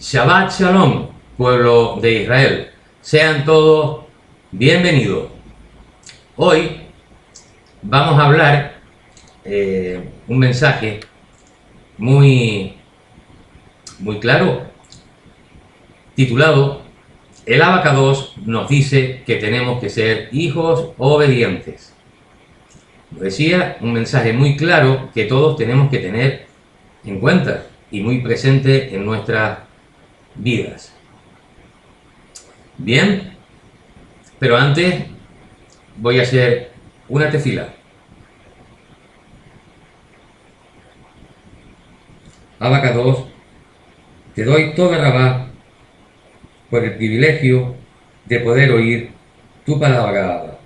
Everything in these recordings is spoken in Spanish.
Shabbat Shalom, pueblo de Israel. Sean todos bienvenidos. Hoy vamos a hablar un mensaje muy claro, titulado El Abacados nos dice que tenemos que ser hijos obedientes. Como decía, un mensaje muy claro que todos tenemos que tener en cuenta y muy presente en nuestras vidas. Bien, pero antes voy a hacer una tefila. Abacados, te doy toda Rabá por el privilegio de poder oír tu palabra.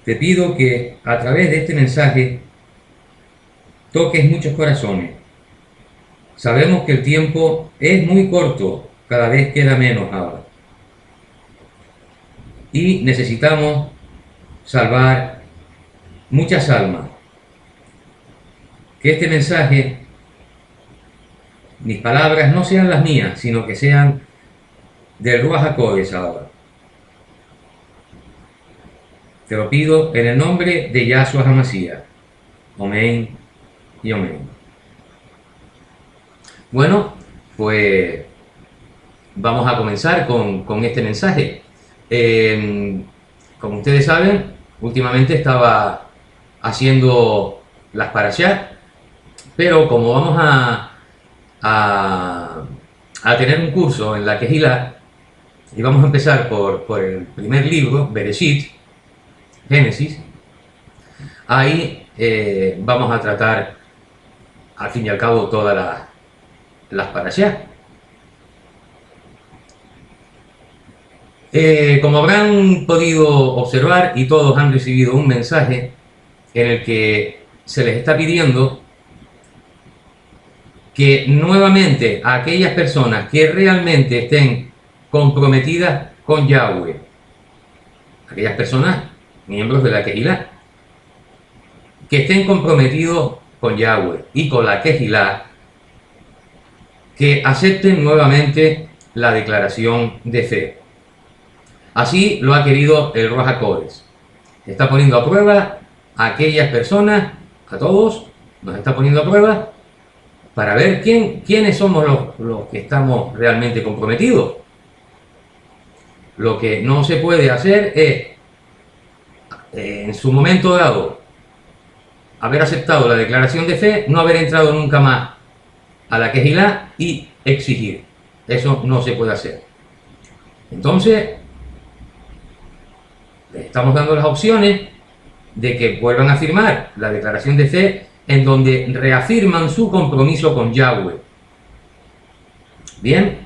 Te pido que a través de este mensaje toques muchos corazones. Sabemos que el tiempo es muy corto, cada vez queda menos ahora. Y necesitamos salvar muchas almas. Que este mensaje, mis palabras no sean las mías, sino que sean del Ruach HaKodesh ahora. Te lo pido en el nombre de Yahshua HaMashiach. Amén y amén. Bueno, pues vamos a comenzar con este mensaje. Como ustedes saben, últimamente estaba haciendo las parashá, pero como vamos a tener un curso en la Kehilá, y vamos a empezar por el primer libro, Bereshit, Génesis, ahí vamos a tratar, al fin y al cabo, todas las parashá. Como habrán podido observar, y todos han recibido un mensaje en el que se les está pidiendo que nuevamente a aquellas personas que realmente estén comprometidas con Yahweh, aquellas personas, miembros de la Kehilá, que estén comprometidos con Yahweh y con la Kehilá, que acepten nuevamente la declaración de fe. Así lo ha querido el Ruach HaKodesh. Está poniendo a prueba a aquellas personas, a todos, nos está poniendo a prueba para ver quiénes somos los que estamos realmente comprometidos. Lo que no se puede hacer es, en su momento dado, haber aceptado la declaración de fe, no haber entrado nunca más a la Kehilá y exigir. Eso no se puede hacer. Entonces, les estamos dando las opciones de que vuelvan a firmar la declaración de fe en donde reafirman su compromiso con Yahweh. Bien,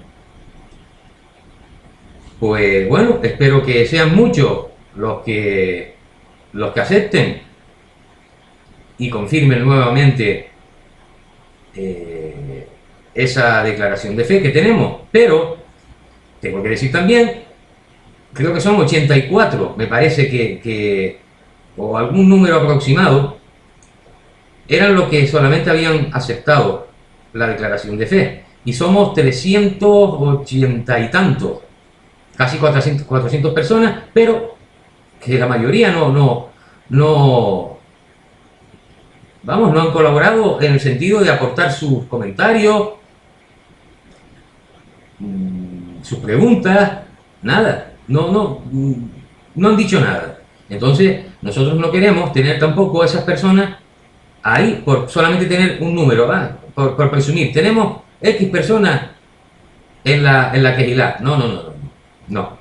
pues bueno, espero que sean muchos los que acepten y confirmen nuevamente esa declaración de fe que tenemos. Pero tengo que decir también, creo que son 84, me parece que o algún número aproximado, eran los que solamente habían aceptado la declaración de fe. Y somos 380 y tantos, casi 400 personas, pero que la mayoría no han colaborado en el sentido de aportar sus comentarios, sus preguntas, nada. No han dicho nada. Entonces, nosotros no queremos tener tampoco a esas personas ahí por solamente tener un número, por presumir. Tenemos X personas en la Kehilá. No.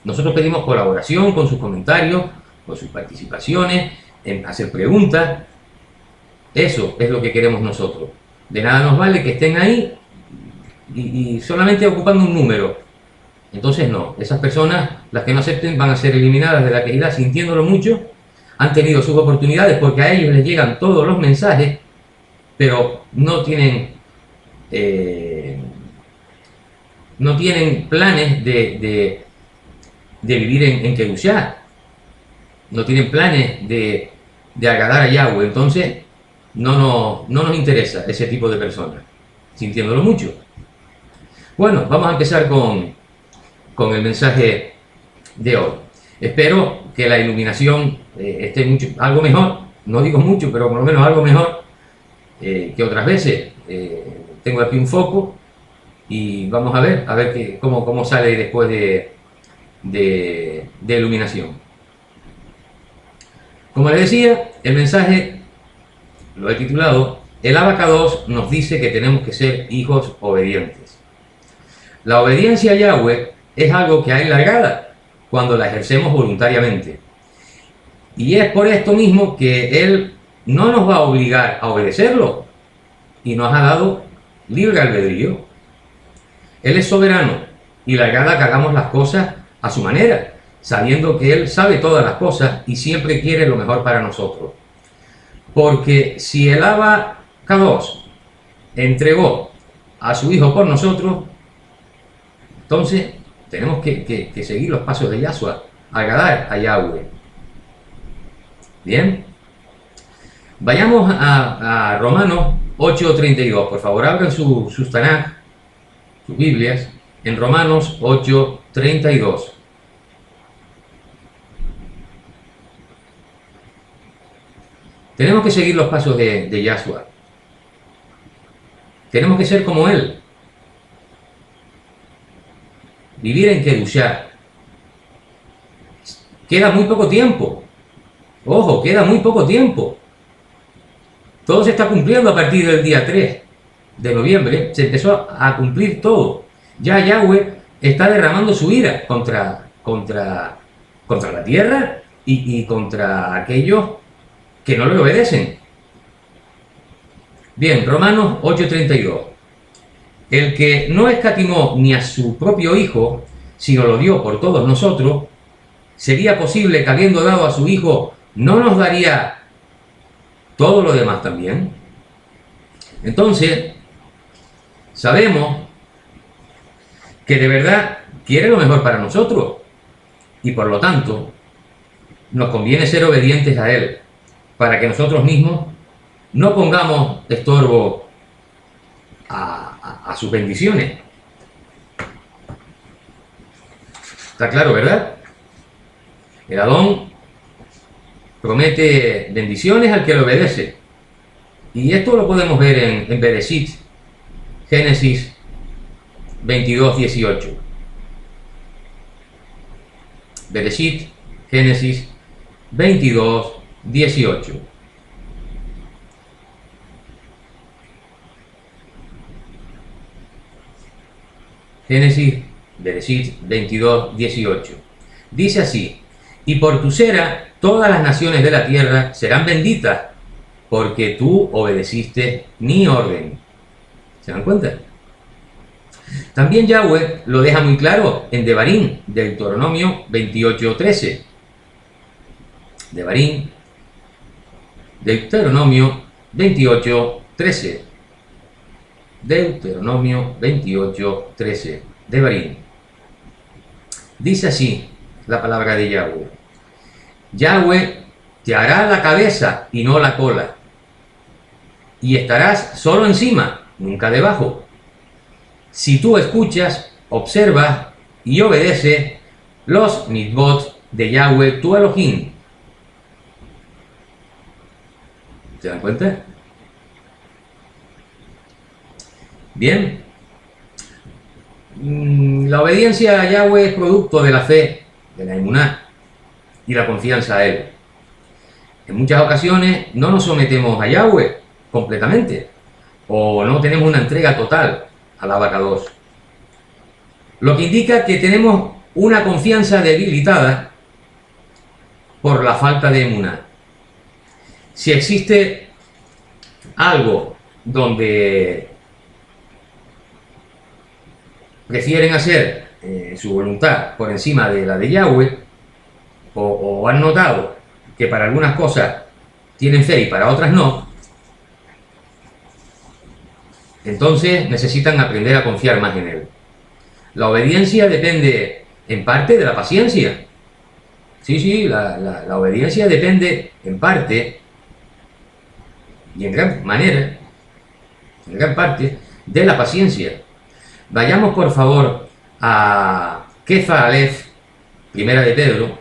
Nosotros pedimos colaboración con sus comentarios, con sus participaciones, en hacer preguntas. Eso es lo que queremos nosotros. De nada nos vale que estén ahí y solamente ocupando un número. Entonces no, esas personas, las que no acepten, van a ser eliminadas de la Kehilá sintiéndolo mucho. Han tenido sus oportunidades porque a ellos les llegan todos los mensajes, pero no tienen planes de vivir en Kedushá. No tienen planes de agradar a Yahweh. Entonces no nos interesa ese tipo de personas. sintiéndolo mucho. Bueno, vamos a empezar con el mensaje de hoy. Espero que la iluminación esté algo mejor, no digo mucho, pero por lo menos algo mejor que otras veces. Tengo aquí un foco y vamos a ver cómo sale después de iluminación. Como les decía, el mensaje lo he titulado: el abacados nos dice que tenemos que ser hijos obedientes. La obediencia a Yahweh es algo que hay largada cuando la ejercemos voluntariamente. Y es por esto mismo que Él no nos va a obligar a obedecerlo y nos ha dado libre albedrío. Él es soberano y largada que hagamos las cosas a su manera, sabiendo que Él sabe todas las cosas y siempre quiere lo mejor para nosotros. Porque si el abacados entregó a su Hijo por nosotros, entonces tenemos que seguir los pasos de Yahshua, agradar a Yahweh. Bien, vayamos a Romanos 8:32. Por favor, abran sus Tanaj, sus Biblias, en Romanos 8:32. Tenemos que seguir los pasos de Yahshua. Tenemos que ser como Él. Vivir en Kedushá. Queda muy poco tiempo. Ojo, queda muy poco tiempo. Todo se está cumpliendo a partir del día 3 de noviembre. Se empezó a cumplir todo. Ya Yahweh está derramando su ira contra la tierra y contra aquellos que no le obedecen. Bien, Romanos 8:32. El que no escatimó ni a su propio Hijo, sino lo dio por todos nosotros, ¿sería posible que habiendo dado a su Hijo, no nos daría todo lo demás también? Entonces, sabemos que de verdad quiere lo mejor para nosotros y por lo tanto nos conviene ser obedientes a Él para que nosotros mismos no pongamos estorbo a sus bendiciones. Está claro, ¿verdad? El Adón promete bendiciones al que le obedece. Y esto lo podemos ver en Bereshit, Génesis 22:18. Bereshit, Génesis 22:18. Génesis, Bereshit 22:18. Dice así: y por tu cera todas las naciones de la tierra serán benditas, porque tú obedeciste mi orden. ¿Se dan cuenta? También Yahweh lo deja muy claro en Devarim, Deuteronomio 28:13. Devarim, Deuteronomio 28:13. Deuteronomio 28:13. Devarim. Dice así la palabra de Yahweh: Yahweh te hará la cabeza y no la cola, y estarás solo encima, nunca debajo. Si tú escuchas, observas y obedeces los mitzvot de Yahweh tu Elohim. ¿Se dan cuenta? Bien. La obediencia a Yahweh es producto de la fe, de la emuná y la confianza a Él. En muchas ocasiones no nos sometemos a Yahweh completamente o no tenemos una entrega total al abacados, lo que indica que tenemos una confianza debilitada por la falta de emuná. Si existe algo donde prefieren hacer su voluntad por encima de la de Yahweh, o han notado que para algunas cosas tienen fe y para otras no, entonces necesitan aprender a confiar más en Él. La obediencia depende en parte de la paciencia. Sí, la obediencia depende en parte y en gran manera, en gran parte, de la paciencia. Vayamos por favor a Kefa Aleph, primera de Pedro,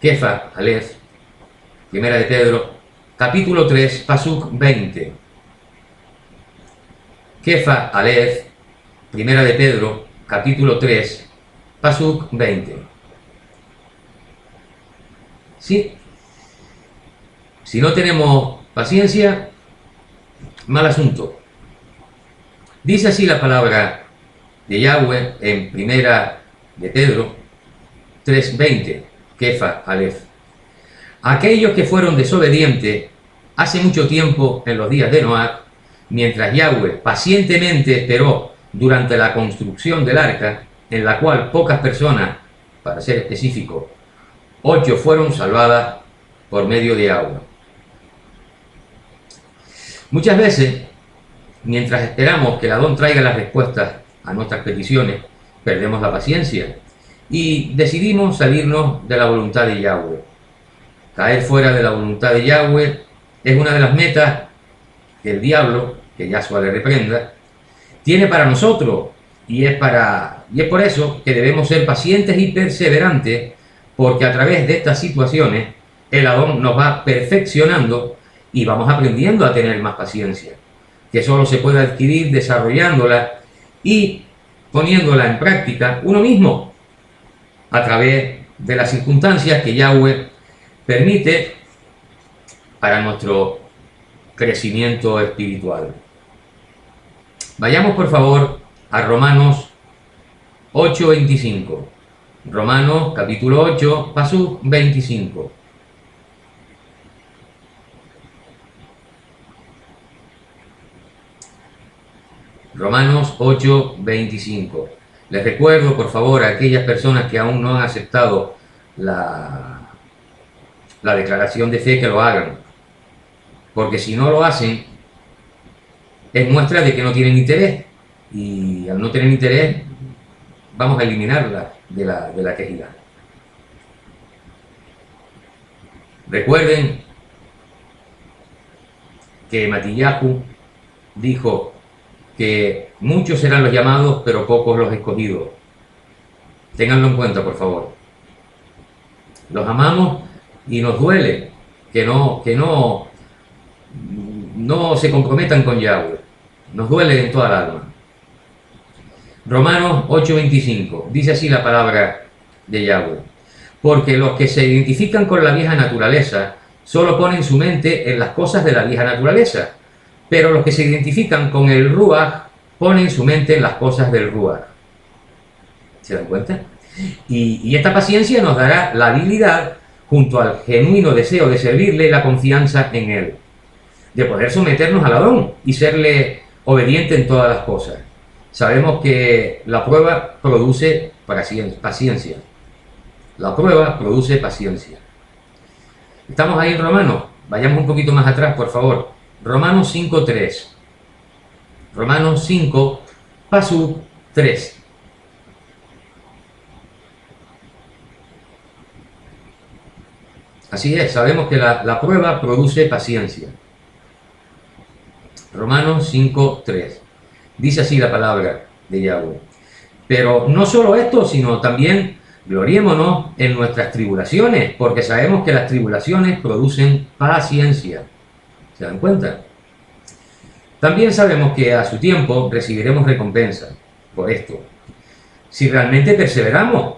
Kefa Aleph, primera de Pedro, capítulo 3, pasuk 20. Kefa Aleph, primera de Pedro, capítulo 3, pasuk 20. ¿Sí? Si no tenemos paciencia, mal asunto. Dice así la palabra de Yahweh en primera de Pedro 3:20, Kefa Aleph. Aquellos que fueron desobedientes hace mucho tiempo en los días de Noé, mientras Yahweh pacientemente esperó durante la construcción del arca, en la cual pocas personas, para ser específico, 8 fueron salvadas por medio de agua. Muchas veces, mientras esperamos que el Adón traiga las respuestas a nuestras peticiones, perdemos la paciencia y decidimos salirnos de la voluntad de Yahweh. Caer fuera de la voluntad de Yahweh es una de las metas que el diablo, que Yahshua le reprenda, tiene para nosotros, y es por eso que debemos ser pacientes y perseverantes, porque a través de estas situaciones el Adón nos va perfeccionando y vamos aprendiendo a tener más paciencia, que solo se puede adquirir desarrollándola y poniéndola en práctica uno mismo, a través de las circunstancias que Yahweh permite para nuestro crecimiento espiritual. Vayamos por favor a Romanos 8:25. Romanos capítulo 8, pasuk 25. Romanos 8:25. Les recuerdo por favor a aquellas personas que aún no han aceptado la declaración de fe, que lo hagan, porque si no lo hacen es muestra de que no tienen interés, y al no tener interés vamos a eliminarla de la quejidad. Recuerden que Matillahu dijo que muchos serán los llamados pero pocos los escogidos. Ténganlo en cuenta por favor. Los amamos y nos duele que no se comprometan con Yahweh. Nos duele en toda el alma. Romanos 8:25. Dice así la palabra de Yahweh. Porque los que se identifican con la vieja naturaleza solo ponen su mente en las cosas de la vieja naturaleza, pero los que se identifican con el Ruach ponen su mente en las cosas del Ruach. ¿Se dan cuenta? Y esta paciencia nos dará la habilidad, junto al genuino deseo de servirle, la confianza en él, de poder someternos al Adón y serle obediente en todas las cosas. Sabemos que la prueba produce paciencia. La prueba produce paciencia. Estamos ahí en Romanos. Vayamos un poquito más atrás, por favor. Romanos 5:3. Romanos 5, pasuk 3. Así es, sabemos que la prueba produce paciencia. Romanos 5:3. Dice así la palabra de Yahweh. Pero no solo esto, sino también gloriémonos en nuestras tribulaciones, porque sabemos que las tribulaciones producen paciencia. ¿Se dan cuenta? También sabemos que a su tiempo recibiremos recompensa por esto, si realmente perseveramos.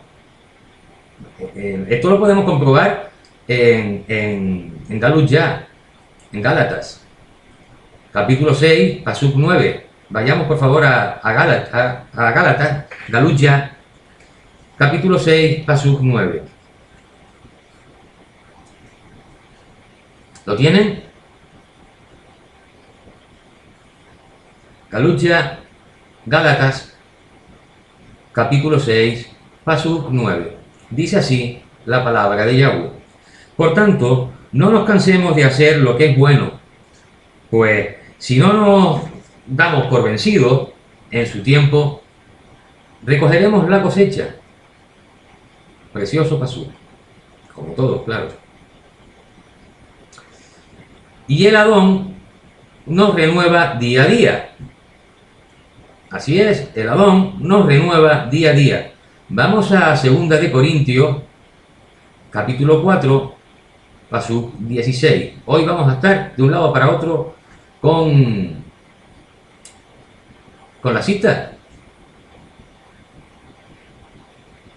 Esto lo podemos comprobar en Galut ya, en Gálatas, capítulo 6, pasuk 9. Vayamos por favor a Gálatas, Galut ya, capítulo 6, pasuk 9. ¿Lo tienen? Galut ya, Gálatas, capítulo 6, pasuk 9. Dice así la palabra de Yahweh. Por tanto, no nos cansemos de hacer lo que es bueno, pues si no nos damos por vencidos, en su tiempo recogeremos la cosecha. Precioso pasuk, como todos, claro. Y el Adón nos renueva día a día. Así es, el Adón nos renueva día a día. Vamos a 2 de Corintios, capítulo 4, pasuk 16. Hoy vamos a estar de un lado para otro con la cita.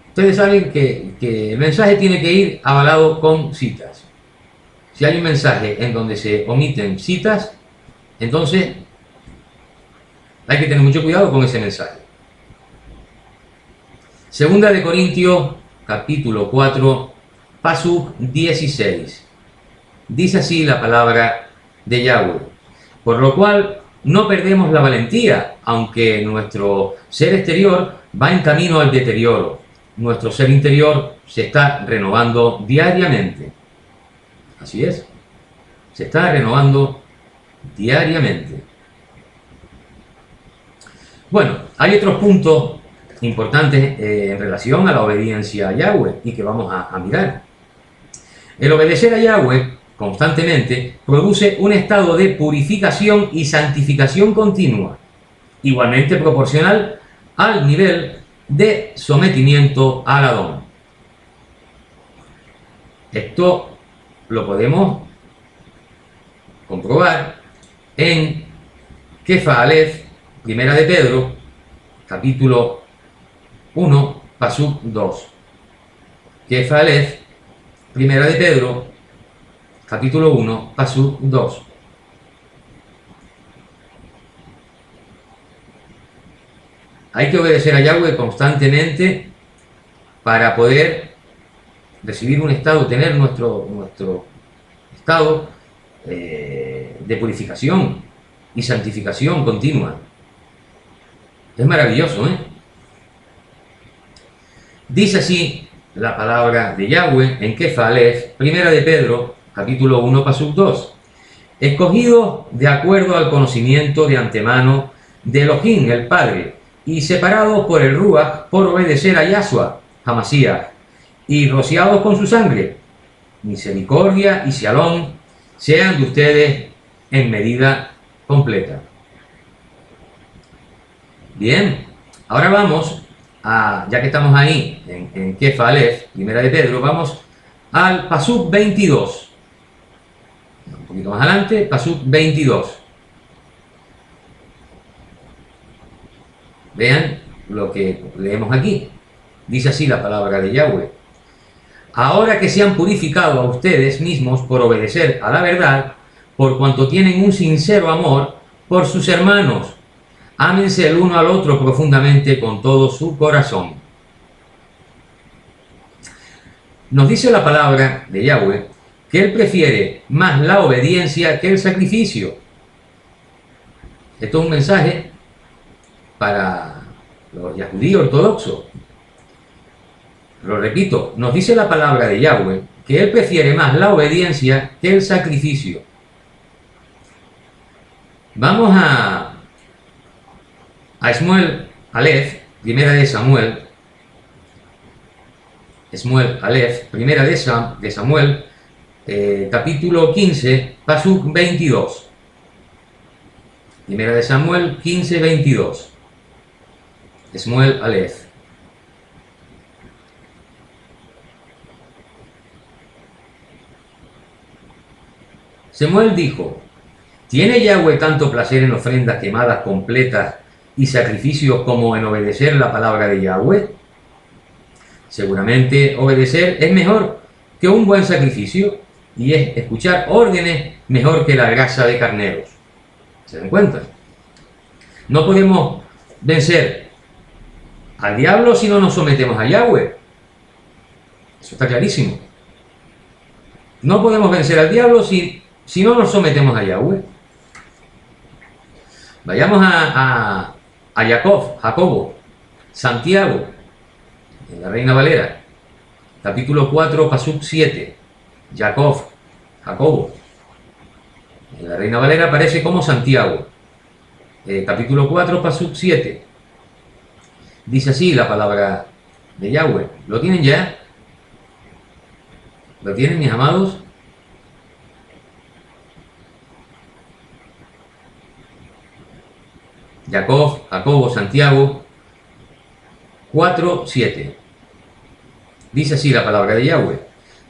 Ustedes saben que el mensaje tiene que ir avalado con citas. Si hay un mensaje en donde se omiten citas, entonces hay que tener mucho cuidado con ese mensaje. 2 de Corintios, capítulo 4, pasuk 16. Dice así la palabra de Yahweh. Por lo cual no perdemos la valentía, aunque nuestro ser exterior va en camino al deterioro. Nuestro ser interior se está renovando diariamente. Así es, se está renovando diariamente. Bueno, hay otros puntos importantes en relación a la obediencia a Yahweh y que vamos a mirar. El obedecer a Yahweh constantemente produce un estado de purificación y santificación continua, igualmente proporcional al nivel de sometimiento al Adón. Esto lo podemos comprobar en Kefa Aleph, primera de Pedro, capítulo 1, pasuk 2. Kefa Aleph, primera de Pedro, capítulo 1, pasuk 2. Hay que obedecer a Yahweh constantemente para poder recibir un estado, tener nuestro estado de purificación y santificación continua. Es maravilloso, ¿eh? Dice así la palabra de Yahweh en Kefa Aleph, primera de Pedro, capítulo 1, pasuk 2. Escogidos de acuerdo al conocimiento de antemano de Elohim, el Padre, y separados por el Ruach por obedecer a Yahshua, Hamashiach, y rociados con su sangre, misericordia y shalom sean de ustedes en medida completa. Bien, ahora vamos ya que estamos ahí en Kefa Aleph, primera de Pedro, vamos al pasuk 22. Un poquito más adelante, pasuk 22. Vean lo que leemos aquí. Dice así la palabra de Yahweh. Ahora que se han purificado a ustedes mismos por obedecer a la verdad, por cuanto tienen un sincero amor por sus hermanos, ámense el uno al otro profundamente con todo su corazón. Nos dice la palabra de Yahweh que Él prefiere más la obediencia que el sacrificio. Esto es un mensaje para los yahudí ortodoxos. Lo repito, nos dice la palabra de Yahweh que Él prefiere más la obediencia que el sacrificio. Vamos a Shmuel Aleph, primera de Samuel. Shmuel Aleph, primera de Samuel, capítulo 15, pasuk 22. Primera de Samuel 15, 22. Shmuel Aleph. Samuel dijo: ¿tiene Yahweh tanto placer en ofrendas quemadas completas y sacrificios como en obedecer la palabra de Yahweh? Seguramente obedecer es mejor que un buen sacrificio, y es escuchar órdenes mejor que la grasa de carneros. ¿Se dan cuenta? No podemos vencer al diablo si no nos sometemos a Yahweh. Eso está clarísimo. No podemos vencer al diablo si no nos sometemos a Yahweh. Vayamos a Jacobo, Santiago, en la Reina Valera, capítulo 4, pasuk 7. Jacobo. En la Reina Valera aparece como Santiago. Capítulo 4, pasuk 7. Dice así la palabra de Yahweh. ¿Lo tienen ya? ¿Lo tienen, mis amados? Jacob, Jacobo, Santiago 4, 7. Dice así la palabra de Yahweh.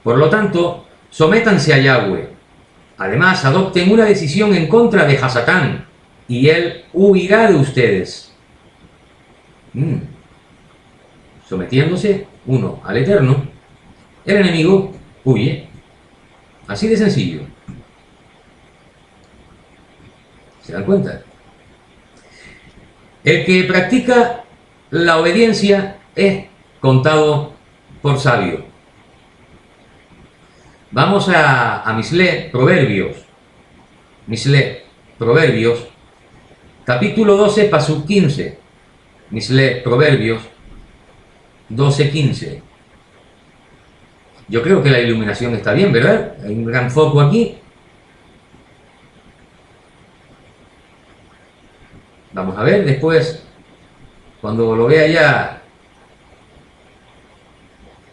Por lo tanto, sométanse a Yahweh. Además, adopten una decisión en contra de Hasatán, y él huirá de ustedes. Sometiéndose uno al Eterno, el enemigo huye. Así de sencillo. ¿Se dan cuenta? El que practica la obediencia es contado por sabio. Vamos a Mishle, Proverbios. Mishle, Proverbios, capítulo 12, pasuk 15. Mishle, Proverbios 12, 15. Yo creo que la iluminación está bien, ¿verdad? Hay un gran foco aquí. Vamos a ver después, cuando lo vea ya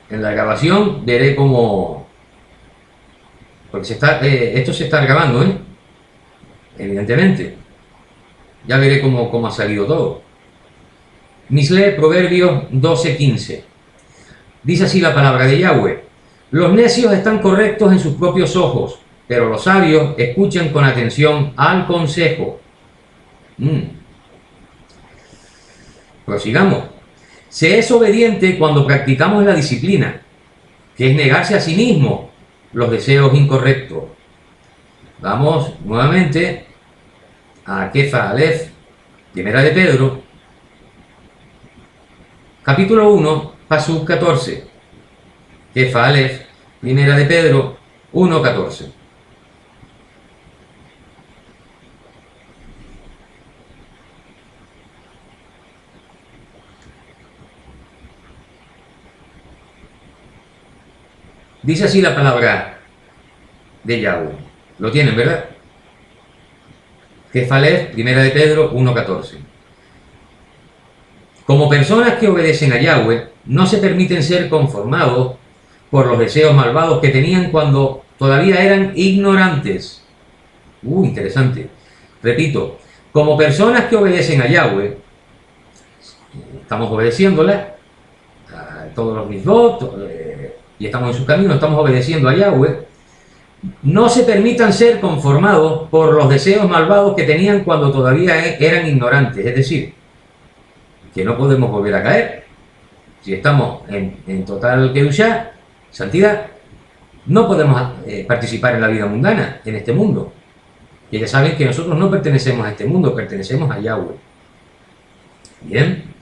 en la grabación, veré cómo... Porque esto se está grabando, evidentemente. Ya veré cómo ha salido todo. Mishle, Proverbios 12, 15. Dice así la palabra de Yahweh. Los necios están correctos en sus propios ojos, pero los sabios escuchan con atención al consejo. Prosigamos. Se es obediente cuando practicamos la disciplina, que es negarse a sí mismo los deseos incorrectos. Vamos nuevamente a Kefa Aleph, primera de Pedro, capítulo 1, pasuk 14. Kefa Aleph, primera de Pedro 1, 14. Dice así la palabra de Yahweh. Lo tienen, ¿verdad? Kefa Aleph, primera de Pedro 1, 14. Como personas que obedecen a Yahweh, no se permiten ser conformados por los deseos malvados que tenían cuando todavía eran ignorantes. Interesante. Repito, como personas que obedecen a Yahweh, estamos obedeciéndola a todos los mitzvot, y estamos en su camino, estamos obedeciendo a Yahweh. No se permitan ser conformados por los deseos malvados que tenían cuando todavía eran ignorantes, es decir, que no podemos volver a caer. Si estamos en total Kedushá, santidad, no podemos participar en la vida mundana, en este mundo. Y ya saben que nosotros no pertenecemos a este mundo, pertenecemos a Yahweh. Bien.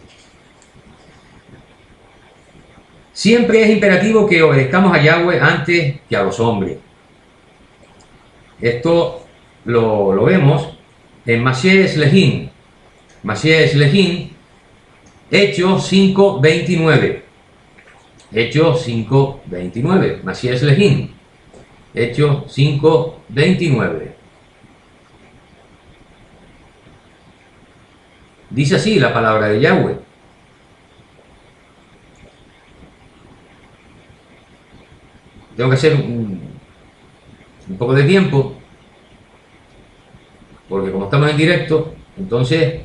Siempre es imperativo que obedezcamos a Yahweh antes que a los hombres. Esto lo vemos en Mashiach Lehin. Mashiach Lehin, Hechos 5:29. Hechos 5:29. Mashiach Lehin. Hechos 5:29. Dice así la palabra de Yahweh. Tengo que hacer un poco de tiempo, porque como estamos en directo, entonces,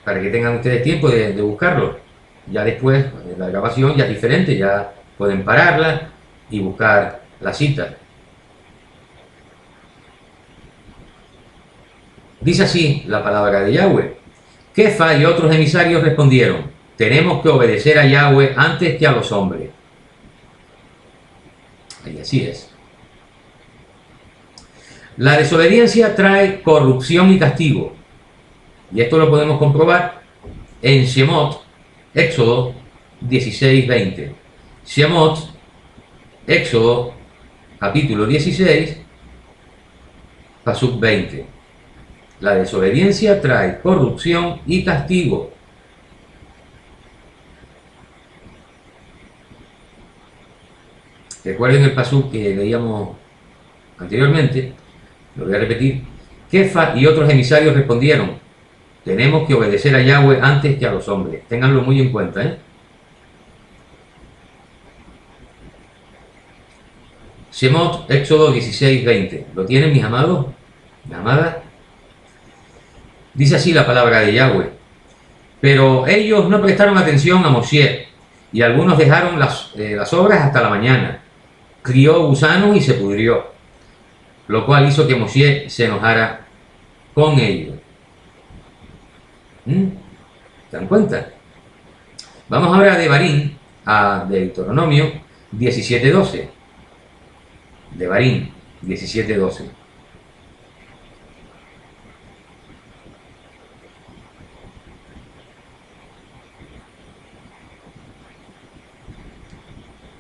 para que tengan ustedes tiempo de buscarlo. Ya después, la grabación ya es diferente, ya pueden pararla y buscar la cita. Dice así la palabra de Yahweh. Kefa y otros emisarios respondieron: tenemos que obedecer a Yahweh antes que a los hombres. Y así es. La desobediencia trae corrupción y castigo. Y esto lo podemos comprobar en Shemot, Éxodo 16:20. Shemot, Éxodo, capítulo 16, pasuk 20. La desobediencia trae corrupción y castigo. Recuerden el pasuk que leíamos anteriormente, lo voy a repetir. Kefa y otros emisarios respondieron: tenemos que obedecer a Yahweh antes que a los hombres. Ténganlo muy en cuenta, Shemot, Éxodo 16:20. ¿Lo tienen, mis amados? Mis amadas. Dice así la palabra de Yahweh. Pero ellos no prestaron atención a Moshe, y algunos dejaron las obras hasta la mañana. Crió gusanos y se pudrió, lo cual hizo que Moshe se enojara con ellos. ¿Se dan cuenta? Vamos ahora a Devarim, a Deuteronomio 17:12. Devarim 17:12.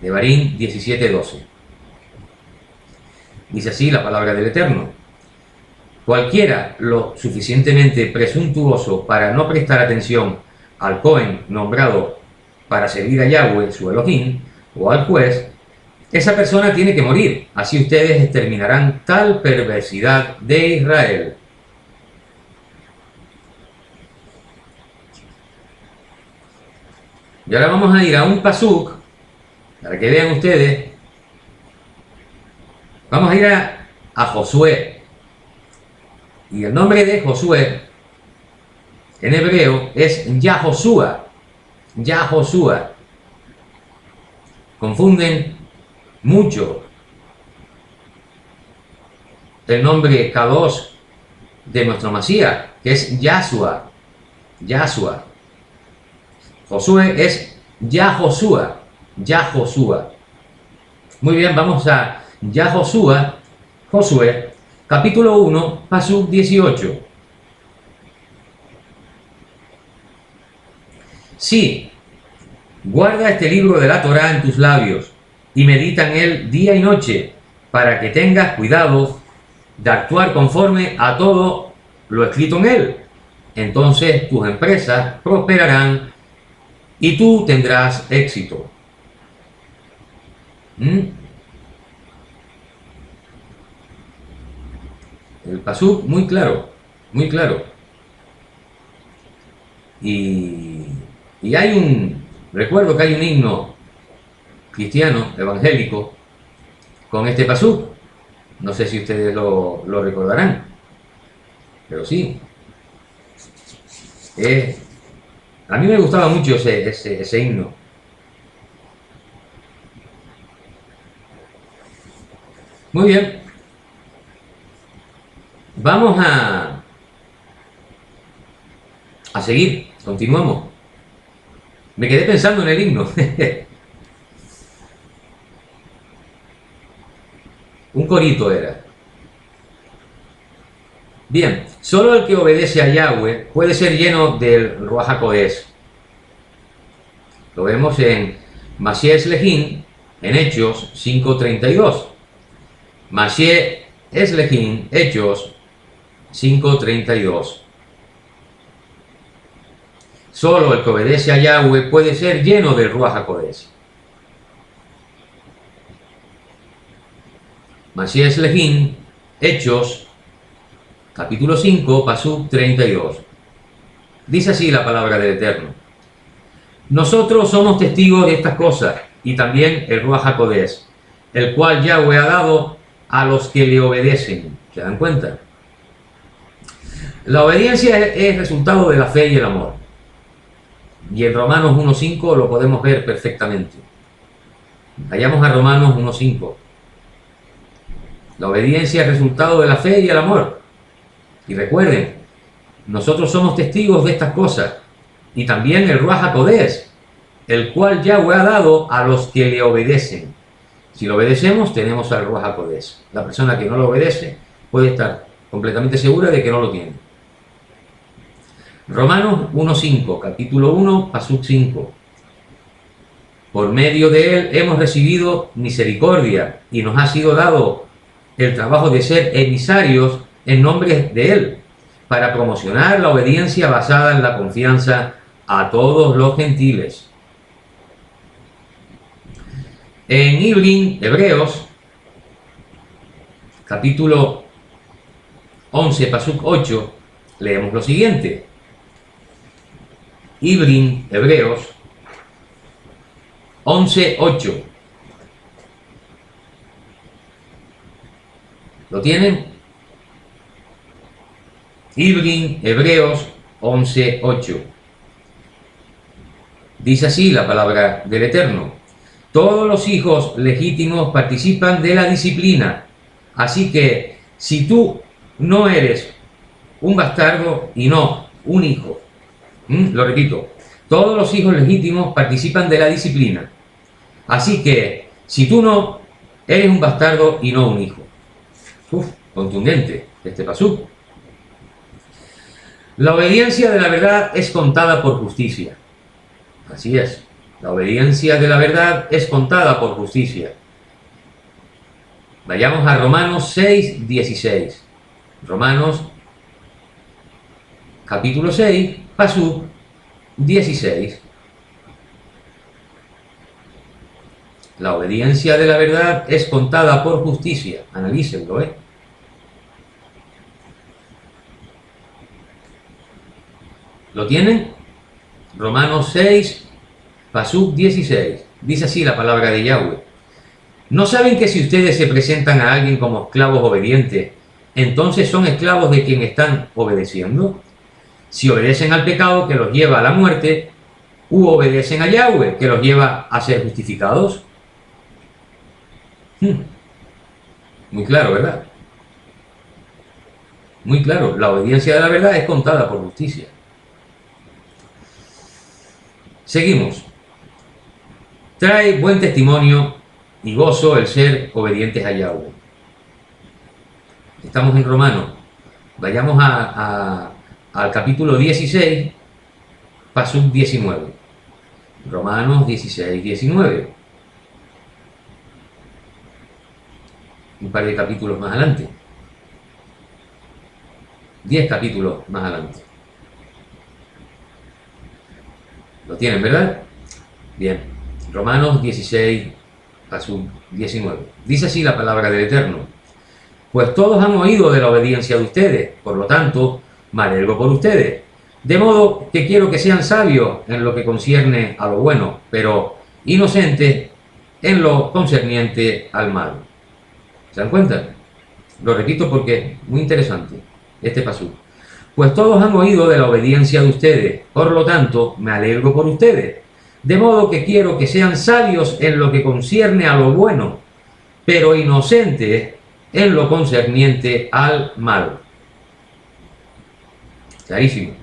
Devarim 17:12. Dice así la palabra del Eterno. Cualquiera lo suficientemente presuntuoso para no prestar atención al Cohen nombrado para servir a Yahweh, su Elohim, o al juez, esa persona tiene que morir. Así ustedes exterminarán tal perversidad de Israel. Y ahora vamos a ir a un pasuk, para que vean ustedes. Vamos a ir a Josué. Y el nombre de Josué en hebreo es Yahoshua. Yahoshua. Confunden mucho el nombre Kadosh de nuestro Masías, que es Yahshua. Yahshua. Josué es Yahoshua. Yahoshua. Muy bien, vamos a Yahoshua, Josué, capítulo 1, pasuk 18. Sí, guarda este libro de la Torá en tus labios y medita en él día y noche, para que tengas cuidado de actuar conforme a todo lo escrito en él. Entonces tus empresas prosperarán y tú tendrás éxito. El pasuk muy claro, muy claro. Y recuerdo que hay un himno cristiano, evangélico, con este pasuk. No sé si ustedes lo recordarán, pero sí. A mí me gustaba mucho ese himno. Muy bien. Vamos a seguir, continuamos. Me quedé pensando en el himno. Un corito era. Bien, solo el que obedece a Yahweh puede ser lleno del Ruach HaKodesh. Lo vemos en Mashiach Lehin, en Hechos 5:32. Mashiach Lehin, Hechos 5:32. Solo el que obedece a Yahweh puede ser lleno del Ruach HaKodesh. Mashiach Lehin, Hechos, capítulo 5, pasuk 32. Dice así la palabra del Eterno. Nosotros somos testigos de estas cosas, y también el Ruach HaKodesh, el cual Yahweh ha dado a los que le obedecen. ¿Se dan cuenta? La obediencia es resultado de la fe y el amor. Y en Romanos 1:5 lo podemos ver perfectamente. Vayamos a Romanos 1:5. La obediencia es resultado de la fe y el amor. Y recuerden, nosotros somos testigos de estas cosas. Y también el Ruach HaKodesh, el cual Yahweh ha dado a los que le obedecen. Si lo obedecemos, tenemos al Ruach HaKodesh. La persona que no lo obedece puede estar completamente segura de que no lo tiene. Romanos 1:5, capítulo 1, pasuk 5. Por medio de él hemos recibido misericordia y nos ha sido dado el trabajo de ser emisarios en nombre de él, para promocionar la obediencia basada en la confianza a todos los gentiles. En Hebreos, capítulo 11, pasuk 8, leemos lo siguiente. Hebreos 11:8. ¿Lo tienen? Ibrin, Hebreos 11:8. Dice así la palabra del Eterno: todos los hijos legítimos participan de la disciplina, así que si tú no eres un bastardo y no un hijo, lo repito, todos los hijos legítimos participan de la disciplina, así que si tú no eres un bastardo y no un hijo. Contundente este pasú. La obediencia de la verdad es contada por justicia. Así es, la obediencia de la verdad es contada por justicia. Vayamos a Romanos 6:16. Romanos capítulo 6, pasú 16. La obediencia de la verdad es contada por justicia. Analícenlo, ¿Lo tienen? Romanos 6, pasú 16. Dice así la palabra de Yahweh: ¿no saben que si ustedes se presentan a alguien como esclavos obedientes, entonces son esclavos de quien están obedeciendo? Si obedecen al pecado que los lleva a la muerte, u obedecen a Yahweh que los lleva a ser justificados. Muy claro, ¿verdad? Muy claro, la obediencia de la verdad es contada por justicia. Seguimos. Trae buen testimonio y gozo el ser obedientes a Yahweh. Estamos en Romanos. Vayamos al capítulo 16, pasú 19. Romanos 16, 19. Un par de capítulos más adelante. 10 capítulos más adelante. ¿Lo tienen, verdad? Bien. Romanos 16, pasú 19. Dice así la palabra del Eterno: pues todos han oído de la obediencia de ustedes, por lo tanto, me alegro por ustedes. De modo que quiero que sean sabios en lo que concierne a lo bueno, pero inocentes en lo concerniente al mal. ¿Se dan cuenta? Lo repito porque es muy interesante este pasú. Pues todos han oído de la obediencia de ustedes, por lo tanto, me alegro por ustedes. De modo que quiero que sean sabios en lo que concierne a lo bueno, pero inocentes en lo concerniente al mal. Clarísimo.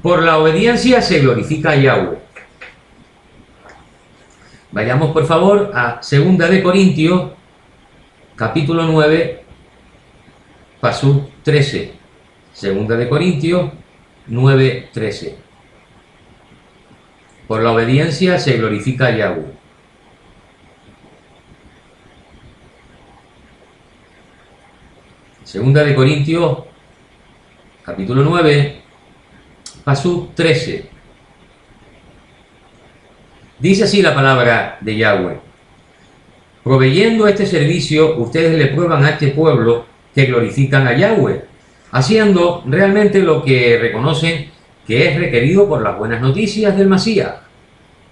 Por la obediencia se glorifica a Yahweh. Vayamos por favor a 2 de Corintios, capítulo 9, pasú 13. 2 de Corintios 9, 13. Por la obediencia se glorifica a Yahweh. Segunda de Corintios, capítulo 9, pasú 13. Dice así la palabra de Yahweh: proveyendo este servicio, ustedes le prueban a este pueblo que glorifican a Yahweh, haciendo realmente lo que reconocen que es requerido por las buenas noticias del Masías,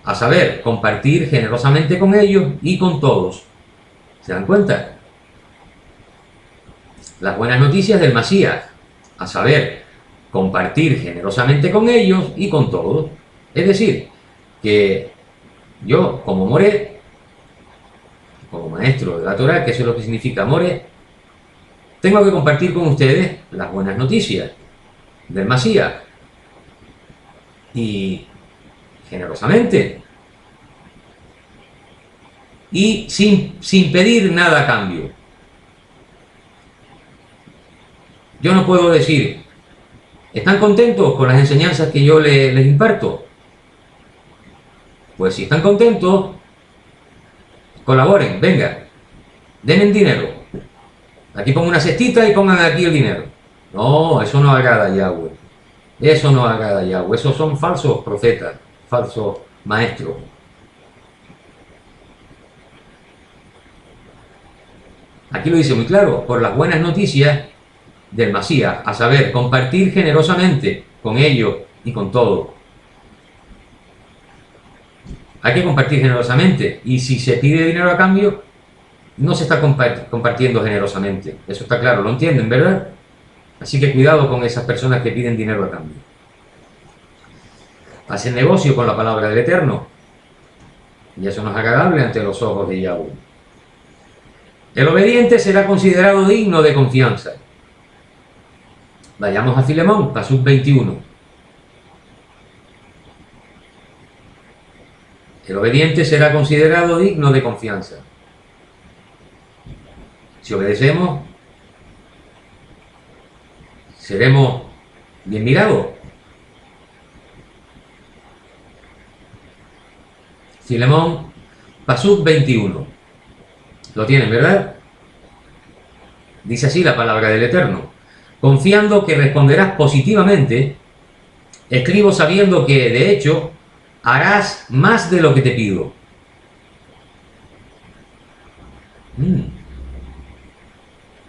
a saber, compartir generosamente con ellos y con todos. ¿Se dan cuenta? Las buenas noticias del Masías, a saber, compartir generosamente con ellos y con todos. Es decir, que yo, como Moré, como maestro de la Torá, que eso es lo que significa Moré, tengo que compartir con ustedes las buenas noticias del Masías. Y generosamente. Y sin pedir nada a cambio. Yo no puedo decir, ¿están contentos con las enseñanzas que yo les imparto? Pues si están contentos, colaboren, venga, denme dinero. Aquí pongo una cestita y pongan aquí el dinero. No, eso no agrada a Yahweh. Eso no agrada a Yahweh. Esos son falsos profetas, falsos maestros. Aquí lo dice muy claro, por las buenas noticias del Masías, a saber, compartir generosamente con ellos y con todos. Hay que compartir generosamente, y si se pide dinero a cambio, no se está compartiendo generosamente. Eso está claro, lo entienden, ¿verdad? Así que cuidado con esas personas que piden dinero a cambio. Hacen negocio con la palabra del Eterno, y eso no es agradable ante los ojos de Yahweh. El obediente será considerado digno de confianza. Vayamos a Filemón, Pasuk 21. El obediente será considerado digno de confianza. Si obedecemos, seremos bien mirados. Filemón, Pasuk 21. Lo tienen, ¿verdad? Dice así la palabra del Eterno. Confiando que responderás positivamente, escribo sabiendo que, de hecho, harás más de lo que te pido.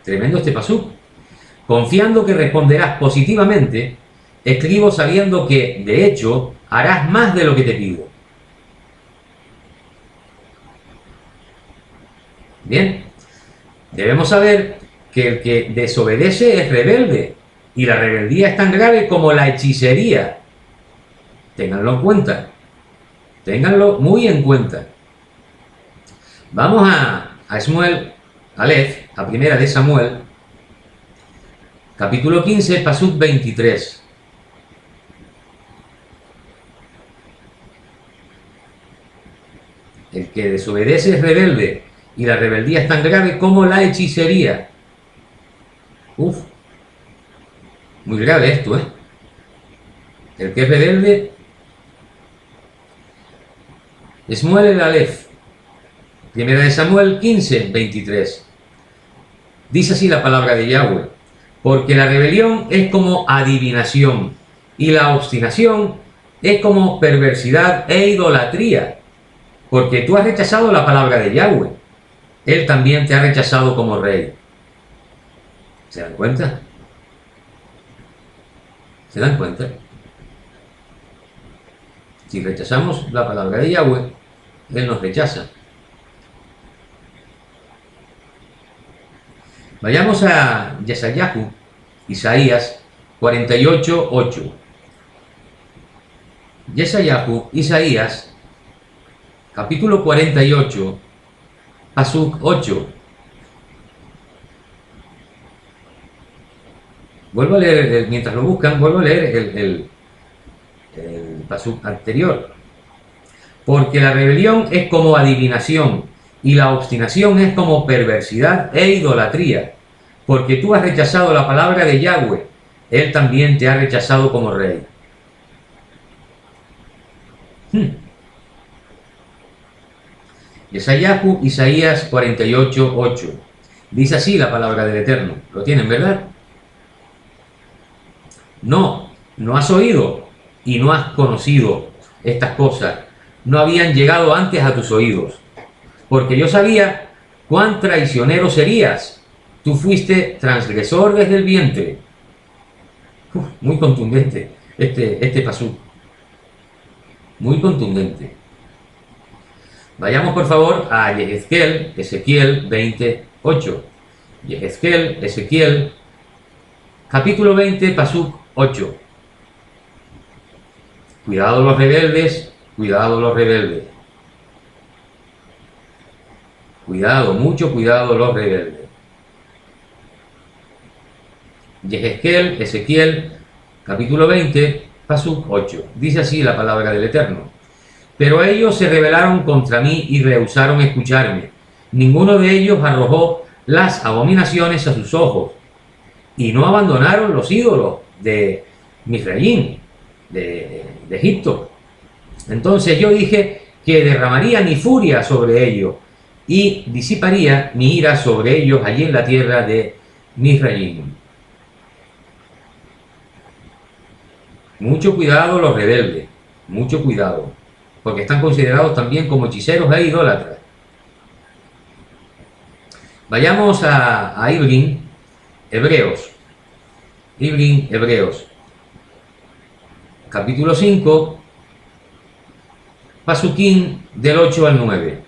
Tremendo este pasú. Confiando que responderás positivamente, escribo sabiendo que, de hecho, harás más de lo que te pido. Bien, debemos saber que el que desobedece es rebelde, y la rebeldía es tan grave como la hechicería. Ténganlo en cuenta. Ténganlo muy en cuenta. Vamos a Shmuel Aleph, a primera de Samuel, capítulo 15, Pasuk 23. El que desobedece es rebelde, y la rebeldía es tan grave como la hechicería. Uf, muy grave esto, ¿eh? El que es rebelde, Shmuel el Aleph, primera de Samuel 15, 23. Dice así la palabra de Yahweh: porque la rebelión es como adivinación, y la obstinación es como perversidad e idolatría. Porque tú has rechazado la palabra de Yahweh, Él también te ha rechazado como rey. ¿Se dan cuenta? ¿Se dan cuenta? Si rechazamos la palabra de Yahweh, Él nos rechaza. Vayamos a Yesayahu, Isaías 48, 8. Yesayahu, Isaías, capítulo 48, Pasuk 8. Vuelvo a leer, mientras lo buscan, vuelvo a leer el pasuk anterior. Porque la rebelión es como adivinación, y la obstinación es como perversidad e idolatría. Porque tú has rechazado la palabra de Yahweh, Él también te ha rechazado como rey. Yesayahu, Isaías 48, 8. Dice así la palabra del Eterno. Lo tienen, ¿verdad? No has oído y no has conocido estas cosas. No habían llegado antes a tus oídos. Porque yo sabía cuán traicionero serías. Tú fuiste transgresor desde el vientre. Muy contundente este pasú. Muy contundente. Vayamos por favor a Yehezkel, Ezequiel 28. Yehezkel, Ezequiel, capítulo 20, pasuk 8. Cuidado los rebeldes, cuidado los rebeldes. Cuidado, mucho cuidado los rebeldes. Yehezkel, Ezequiel, capítulo 20, pasuk 8. Dice así la palabra del Eterno. Pero ellos se rebelaron contra mí y rehusaron escucharme. Ninguno de ellos arrojó las abominaciones a sus ojos, y no abandonaron los ídolos de Misraim, de Egipto. Entonces yo dije que derramaría mi furia sobre ellos y disiparía mi ira sobre ellos allí en la tierra de Misraim. Mucho cuidado los rebeldes, mucho cuidado, porque están considerados también como hechiceros e idólatras. Vayamos a Ibrin, Hebreos. Ibrin, Hebreos. Capítulo 5, pasuquín del 8 al 9.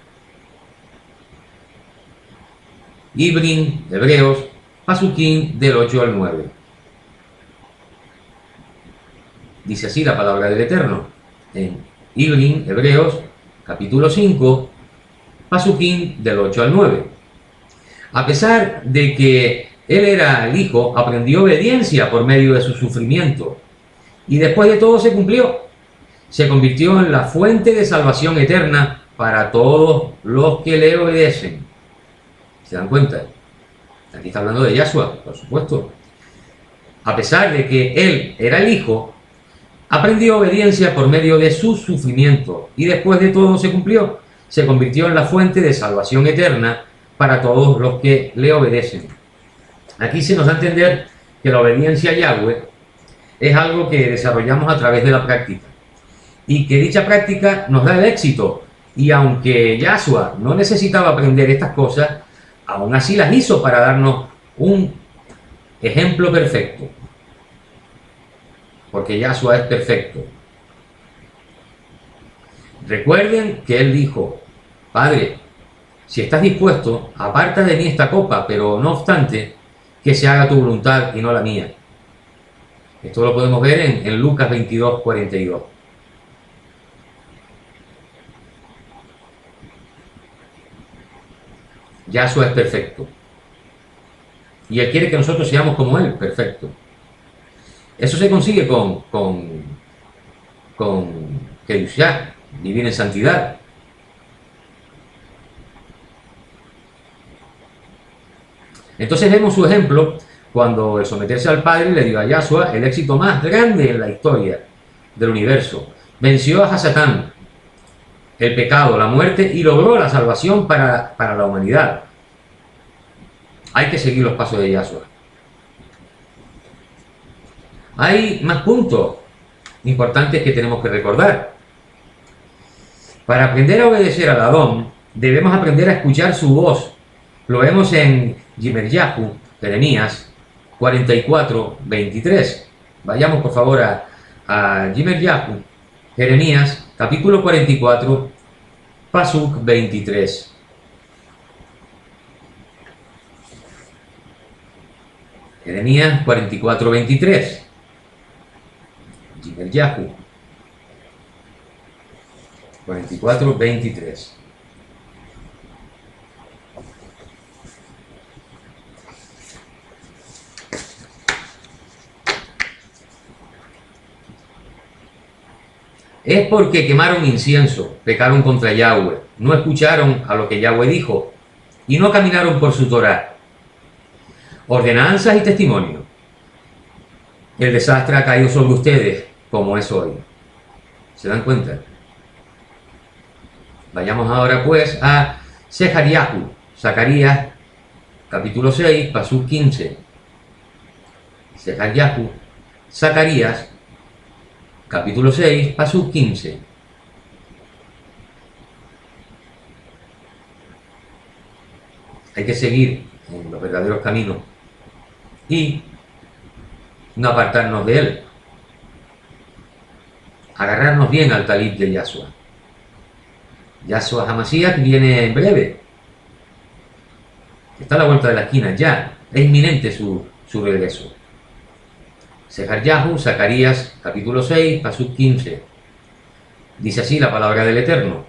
Ibrin, Hebreos, pasuquín del 8 al 9. Dice así la palabra del Eterno en Ibrin, Hebreos, capítulo 5, Pasuquín del 8 al 9. A pesar de que él era el Hijo, aprendió obediencia por medio de su sufrimiento. Y después de todo se cumplió. Se convirtió en la fuente de salvación eterna para todos los que le obedecen. ¿Se dan cuenta? Aquí está hablando de Yahshua, por supuesto. A pesar de que él era el Hijo, aprendió obediencia por medio de su sufrimiento. Y después de todo se cumplió. Se convirtió en la fuente de salvación eterna para todos los que le obedecen. Aquí se nos da a entender que la obediencia a Yahweh es algo que desarrollamos a través de la práctica y que dicha práctica nos da el éxito. Y aunque Yahshua no necesitaba aprender estas cosas, aún así las hizo para darnos un ejemplo perfecto, porque Yahshua es perfecto. Recuerden que él dijo: Padre, si estás dispuesto, aparta de mí esta copa, pero no obstante, que se haga tu voluntad y no la mía. Esto lo podemos ver en Lucas 22, 42. Yahshua es perfecto. Y él quiere que nosotros seamos como él, perfecto. Eso se consigue con Kedushá, vivir en santidad. Entonces vemos su ejemplo cuando el someterse al Padre le dio a Yahshua el éxito más grande en la historia del universo. Venció a Hasatán, el pecado, la muerte, y logró la salvación para la humanidad. Hay que seguir los pasos de Yahshua. Hay más puntos importantes que tenemos que recordar. Para aprender a obedecer al Adón, debemos aprender a escuchar su voz. Lo vemos en Yimeryahu, Jeremías 44, 23. Vayamos por favor a Yimeryahu, Jeremías capítulo 44, Pasuk 23. Jeremías 44, 23. Yimeryahu 44, 23. Es porque quemaron incienso, pecaron contra Yahweh, no escucharon a lo que Yahweh dijo y no caminaron por su Torah. Ordenanzas y testimonio. El desastre ha caído sobre ustedes, como es hoy. ¿Se dan cuenta? Vayamos ahora pues a Zechariah, Zacarías, capítulo 6, pasú 15. Zechariah, Zacarías, capítulo 6, pasú 15. Hay que seguir en los verdaderos caminos y no apartarnos de él. Agarrarnos bien al talib de Yahshua. Yahshua HaMashiach viene en breve. Está a la vuelta de la esquina, ya. Es inminente su regreso. Zechariah, Zacarías, capítulo 6, pasú 15. Dice así la palabra del Eterno: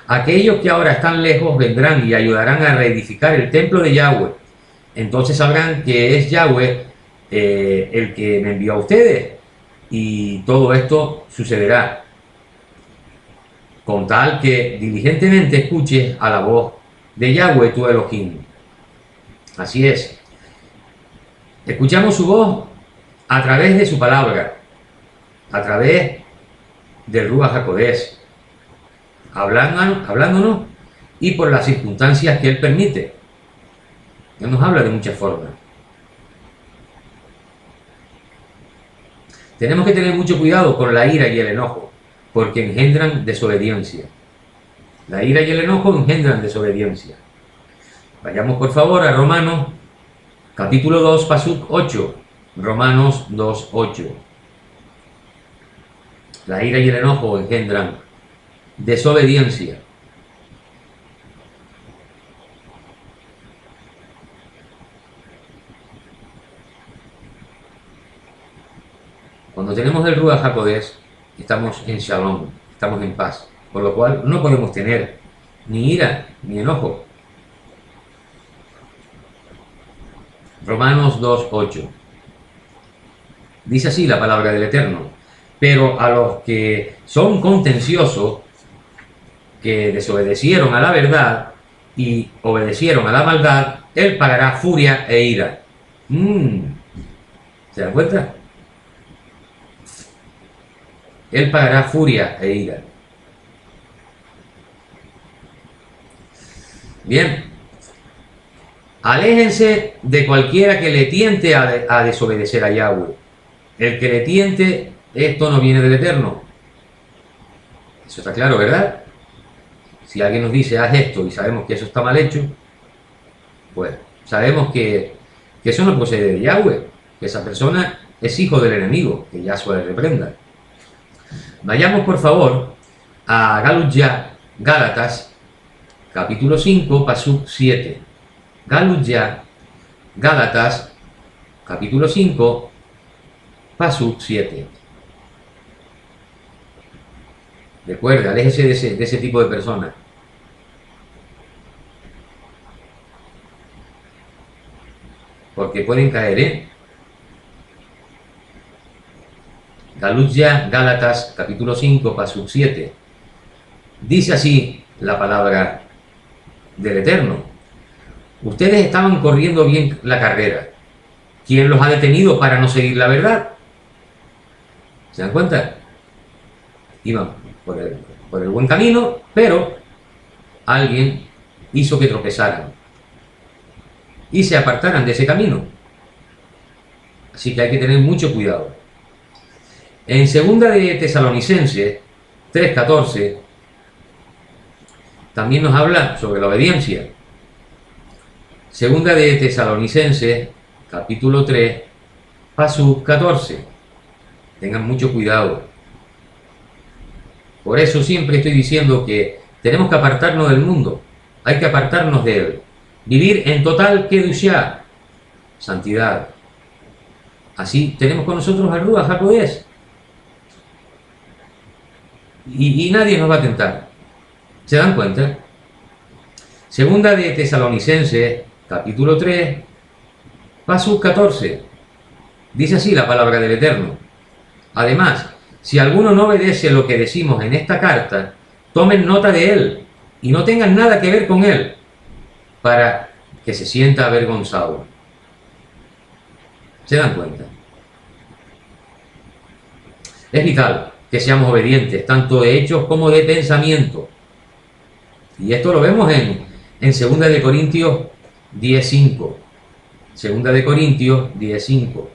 aquellos que ahora están lejos vendrán y ayudarán a reedificar el templo de Yahweh. Entonces sabrán que es Yahweh el que me envió a ustedes. Y todo esto sucederá con tal que diligentemente escuches a la voz de Yahweh tu Elohim. Así es. Escuchamos su voz a través de su palabra, a través del Ruach HaKodesh, hablándonos y por las circunstancias que él permite. Él nos habla de muchas formas. Tenemos que tener mucho cuidado con la ira y el enojo, porque engendran desobediencia. La ira y el enojo engendran desobediencia. Vayamos por favor a Romanos, capítulo 2, pasuk 8. Romanos 2, 8. La ira y el enojo engendran desobediencia. Cuando tenemos tenemos el Ruach HaKodesh, estamos en Shalom, estamos en paz, por lo cual no podemos tener ni ira ni enojo. Romanos 2:8. Dice así la palabra del Eterno: pero a los que son contenciosos, que desobedecieron a la verdad y obedecieron a la maldad, Él pagará furia e ira. ¿Se dan cuenta? Él pagará furia e ira. Bien. Aléjense de cualquiera que le tiente a desobedecer a Yahweh. El que le tiente, esto no viene del Eterno. Eso está claro, ¿verdad? Si alguien nos dice, haz esto, y sabemos que eso está mal hecho, pues sabemos que eso no procede de Yahweh, que esa persona es hijo del enemigo, que Yahshua le reprenda. Vayamos, por favor, a Gálatas, capítulo 5, pasuk 7. Gálatas, capítulo 5, pasuk 7. Recuerda, aléjese de ese tipo de personas. Porque pueden caer, ¿eh? Gálatas, capítulo 5, pasuk 7. Dice así la palabra del Eterno: ustedes estaban corriendo bien la carrera. ¿Quién los ha detenido para no seguir la verdad? ¿Se dan cuenta? Iban por el buen camino, pero alguien hizo que tropezaran y se apartaran de ese camino. Así que hay que tener mucho cuidado. En segunda de Tesalonicenses 3:14 también nos habla sobre la obediencia. Segunda de Tesalonicenses, capítulo 3, pasuk 14. Tengan mucho cuidado. Por eso siempre estoy diciendo que tenemos que apartarnos del mundo. Hay que apartarnos de él. Vivir en total kedushá, santidad. Así tenemos con nosotros al Ruach HaKodesh. Y nadie nos va a tentar. ¿Se dan cuenta? Segunda de Tesalonicenses, capítulo 3, pasuk 14. Dice así la palabra del Eterno: además, si alguno no obedece lo que decimos en esta carta, tomen nota de él y no tengan nada que ver con él, para que se sienta avergonzado. ¿Se dan cuenta? Es vital que seamos obedientes, tanto de hechos como de pensamiento. Y esto lo vemos en 2 de Corintios 10:5. 2 de Corintios 10:5.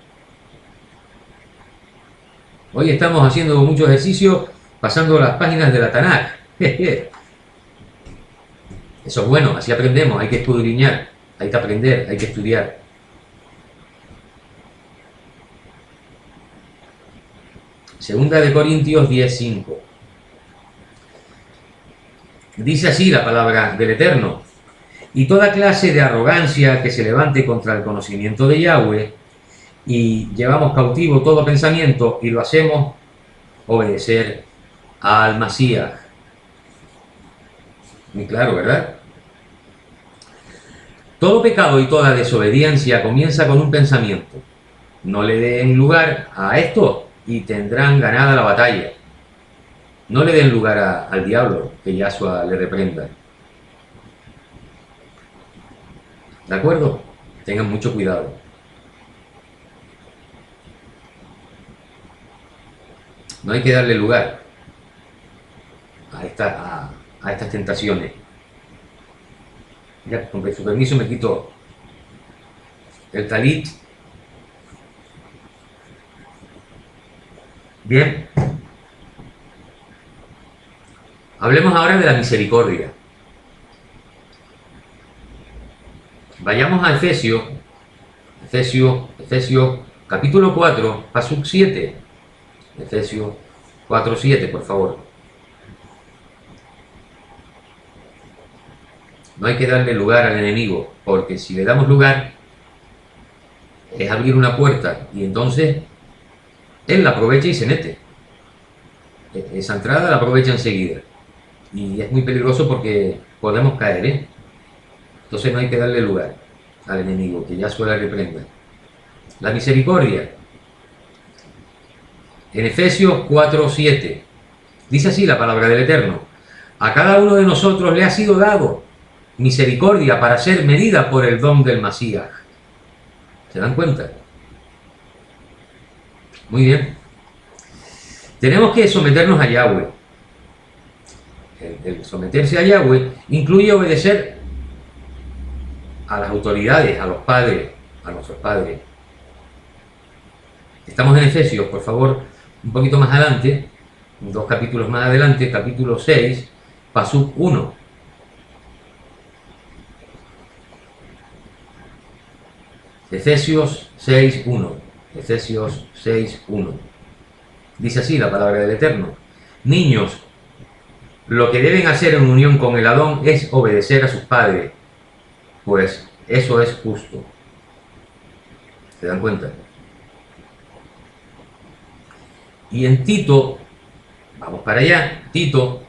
Hoy estamos haciendo mucho ejercicio pasando las páginas de la Tanakh. Eso es bueno, así aprendemos, hay que escudriñar, hay que aprender, hay que estudiar. Segunda de Corintios 10:5. Dice así la palabra del Eterno: y toda clase de arrogancia que se levante contra el conocimiento de Yahweh, y llevamos cautivo todo pensamiento y lo hacemos obedecer al Masías. Muy claro, ¿verdad? Todo pecado y toda desobediencia comienza con un pensamiento. No le den lugar a esto y tendrán ganada la batalla. No le den lugar al diablo, que Yahshua le reprenda. ¿De acuerdo? Tengan mucho cuidado. No hay que darle lugar a estas tentaciones. Ya, con su permiso me quito el talit. Bien. Hablemos ahora de la misericordia. Vayamos a Efesios capítulo 4, pasuk 7. Efesios 4:7, por favor. No hay que darle lugar al enemigo, porque si le damos lugar es abrir una puerta y entonces él la aprovecha y se mete. Esa entrada la aprovecha enseguida. Y es muy peligroso porque podemos caer, ¿eh? Entonces no hay que darle lugar al enemigo, que ya suele reprenda. La misericordia. En Efesios 4:7 dice así la palabra del Eterno: a cada uno de nosotros le ha sido dado misericordia para ser medida por el don del Masías. ¿Se dan cuenta? Muy bien. Tenemos que someternos a Yahweh. El someterse a Yahweh incluye obedecer a las autoridades, a los padres, a nuestros padres. Estamos en Efesios, por favor, un poquito más adelante, 2 capítulos más adelante, capítulo 6, Pasuk 1. Efesios 6:1. Efesios 6:1. Dice así la palabra del Eterno: niños, lo que deben hacer en unión con el Adón es obedecer a sus padres, pues eso es justo. ¿Se dan cuenta? Y en Tito, vamos para allá, Tito,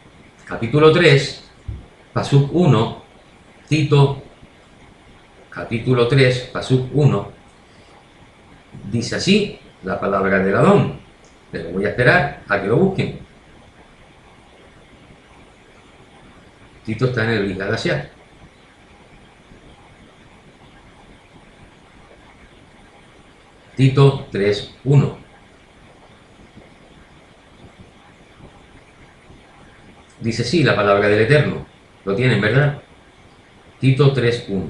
capítulo 3, Pasuk 1, Tito, capítulo 3, Pasuk 1, dice así la palabra del Adón, pero voy a esperar a que lo busquen. Tito está en el Brit Hadashah. Tito 3:1. Dice así la palabra del Eterno. Lo tienen, ¿verdad? Tito 3:1.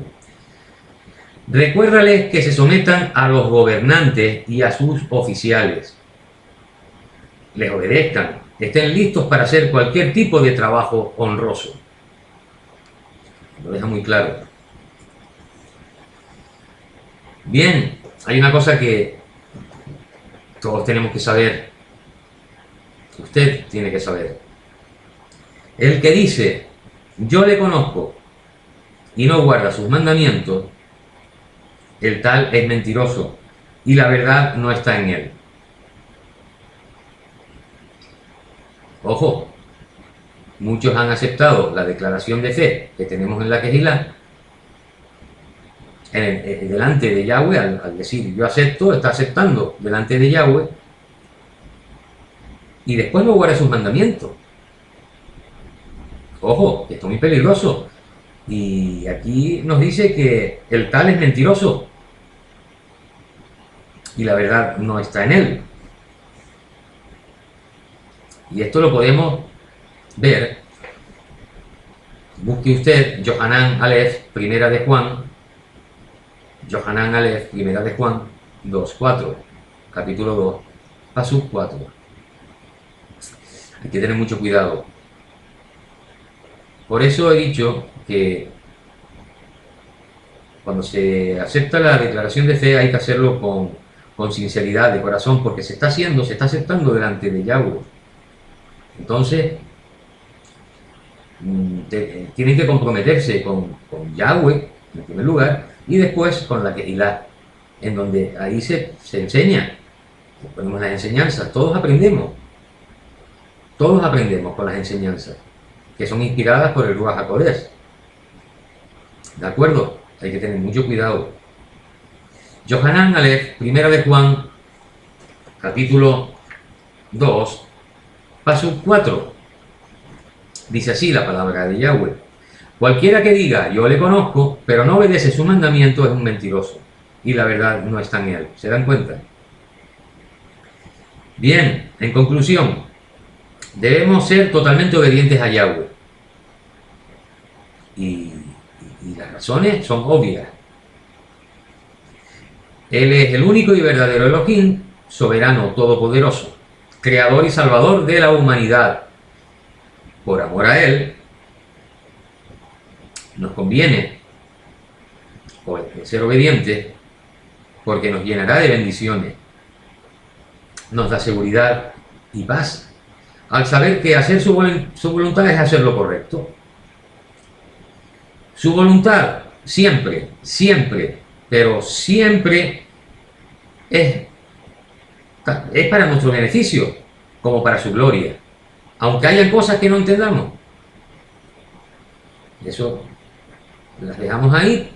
Recuérdales que se sometan a los gobernantes y a sus oficiales. Les obedezcan. Estén listos para hacer cualquier tipo de trabajo honroso. Lo deja muy claro. Bien, hay una cosa que todos tenemos que saber. Usted tiene que saber. El que dice, yo le conozco, y no guarda sus mandamientos, el tal es mentiroso, y la verdad no está en él. Ojo, muchos han aceptado la declaración de fe que tenemos en la Kehilá, delante de Yahweh, al decir yo acepto, está aceptando delante de Yahweh, y después no guarda sus mandamientos. Ojo, esto es muy peligroso. Y aquí nos dice que el tal es mentiroso y la verdad no está en él. Y esto lo podemos ver. Busque usted Yohanan Aleph, primera de Juan. Yohanan Aleph, primera de Juan 2:4, capítulo 2, Pasuk 4. Hay que tener mucho cuidado. Por eso he dicho que cuando se acepta la declaración de fe hay que hacerlo con sinceridad de corazón, porque se está aceptando delante de Yahweh. Entonces, tienen que comprometerse con Yahweh, en primer lugar, y después con la Kehilá, en donde ahí se enseña, ponemos las enseñanzas, todos aprendemos con las enseñanzas, que son inspiradas por el Ruach HaKodesh. ¿De acuerdo? Hay que tener mucho cuidado. Yohanan Aleph, primera de Juan, capítulo 2, Pasuk 4. Dice así la palabra de Yahweh: cualquiera que diga yo le conozco, pero no obedece su mandamiento es un mentiroso, y la verdad no está en él. ¿Se dan cuenta? Bien, en conclusión, debemos ser totalmente obedientes a Yahweh. Y las razones son obvias. Él es el único y verdadero Elohim, soberano, todopoderoso, creador y salvador de la humanidad. Por amor a Él, nos conviene ser obedientes, porque nos llenará de bendiciones, nos da seguridad y paz, al saber que hacer su voluntad es hacer lo correcto. Su voluntad siempre, pero siempre es Es para nuestro beneficio, como para su gloria. Aunque hayan cosas que no entendamos. Eso las dejamos ahí,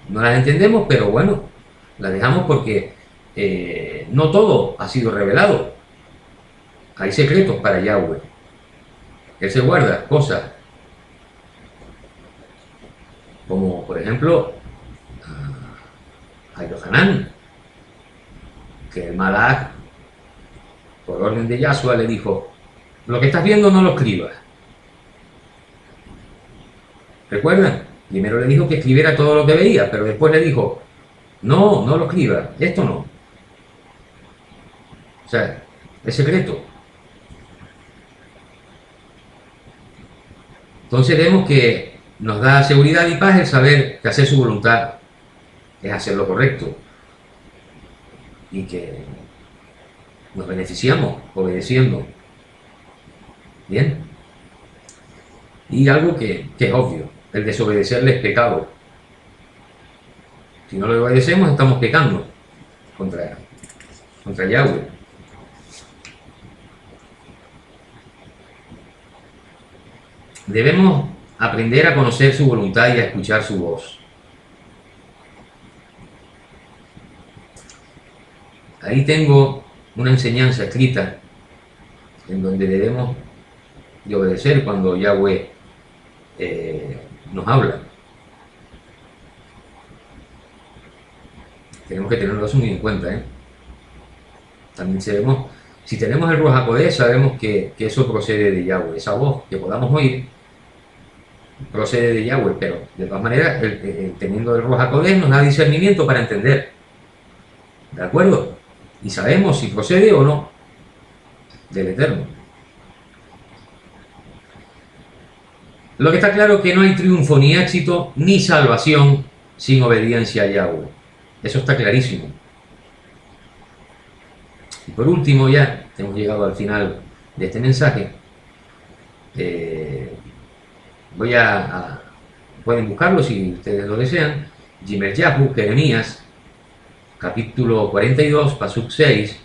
no las entendemos, pero bueno, las dejamos porque no todo ha sido revelado. Hay secretos para Yahweh. Él se guarda cosas, como por ejemplo a Yohanan, que el Malach, por orden de Yahshua, le dijo: lo que estás viendo no lo escribas. ¿Recuerdan? Primero le dijo que escribiera todo lo que veía, pero después le dijo: no, no lo escribas, esto no. O sea, es secreto. Entonces vemos que nos da seguridad y paz el saber que hacer su voluntad es hacer lo correcto y que nos beneficiamos obedeciendo. Bien. Y algo que es obvio: el desobedecerle es pecado. Si no le obedecemos, estamos pecando contra Yahweh. Debemos aprender a conocer su voluntad y a escuchar su voz. Ahí tengo una enseñanza escrita en donde debemos de obedecer cuando Yahweh nos habla. Tenemos que tenerlo eso muy en cuenta. También si tenemos el Ruach HaKodesh, sabemos que eso procede de Yahweh. Esa voz que podamos oír procede de Yahweh, pero de todas maneras, teniendo el Ruach HaKodesh nos da discernimiento para entender. ¿De acuerdo? Y sabemos si procede o no del Eterno. Lo que está claro es que no hay triunfo, ni éxito, ni salvación sin obediencia a Yahweh. Eso está clarísimo. Y por último, ya hemos llegado al final de este mensaje. Pueden buscarlo si ustedes lo desean. Yimeryahu, Jeremías, capítulo 42, pasuk 6.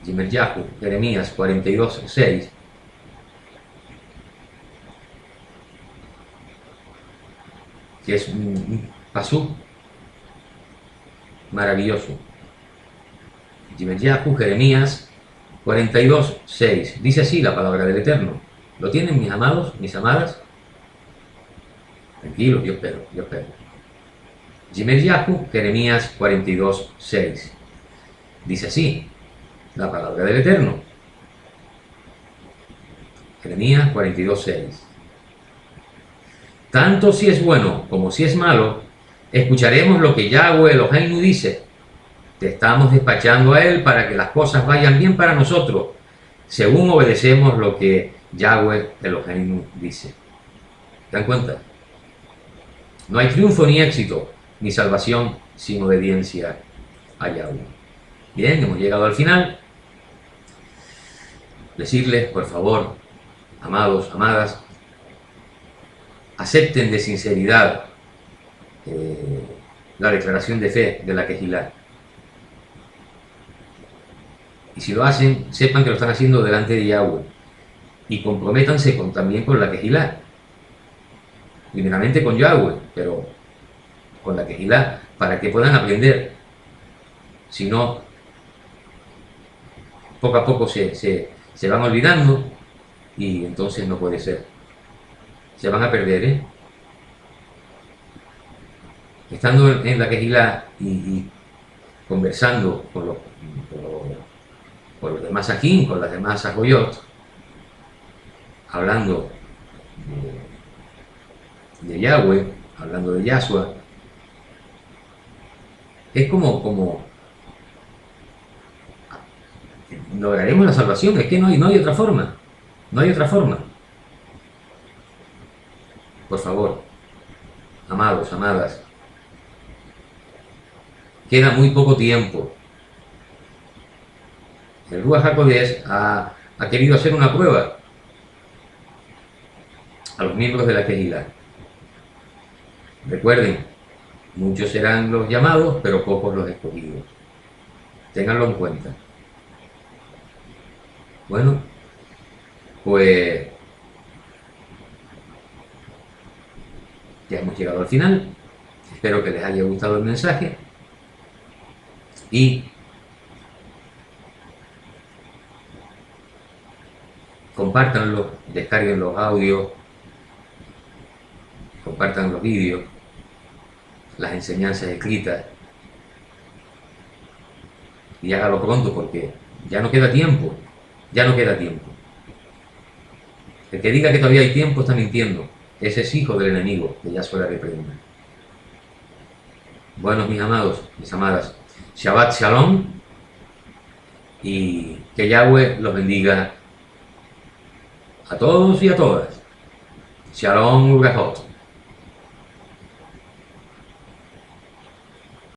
Yimeryahu, Jeremías 42, 6. Que es un pasuk maravilloso. Yimeryahu, Jeremías 42, 6. Dice así la palabra del Eterno. ¿Lo tienen, mis amados, mis amadas? Tranquilos, yo espero. Yimeryahu, Jeremías 42, 6. Dice así la palabra del Eterno. Jeremías 42, 6. Tanto si es bueno como si es malo, escucharemos lo que Yahweh Eloheinu dice. Te estamos despachando a Él para que las cosas vayan bien para nosotros, según obedecemos lo que Yahweh Eloheinu dice. ¿Se dan cuenta? No hay triunfo ni éxito, ni salvación sin obediencia a Yahweh. Bien, hemos llegado al final. Decirles, por favor, amados, amadas, acepten de sinceridad la declaración de fe de la Kehilá. Y si lo hacen, sepan que lo están haciendo delante de Yahweh. Y comprométanse también con la Kehilá. Primeramente con Yahweh, pero con la Kehilá, para que puedan aprender. Si no, poco a poco se van olvidando y entonces no puede ser. Se van a perder, Estando en la Kehilá y conversando con los demás Ajín, con las demás Ajoyot, hablando de Yahweh, hablando de Yahshua, es como lograremos la salvación. Es que no hay otra forma. No hay otra forma. Por favor, amados, amadas, queda muy poco tiempo. El Ruach HaKodesh ha querido hacer una prueba a los miembros de la Kehilá. Recuerden, muchos serán los llamados, pero pocos los escogidos. Ténganlo en cuenta. Bueno, pues ya hemos llegado al final. Espero que les haya gustado el mensaje y compártanlo, descarguen los audios, compartan los vídeos, las enseñanzas escritas y hágalo pronto porque ya no queda tiempo, ya no queda tiempo. El que diga que todavía hay tiempo está mintiendo. Ese es hijo del enemigo, que ya suele reprender. Bueno, mis amados, mis amadas, Shabbat Shalom y que Yahweh los bendiga a todos y a todas. Shalom Urgahot.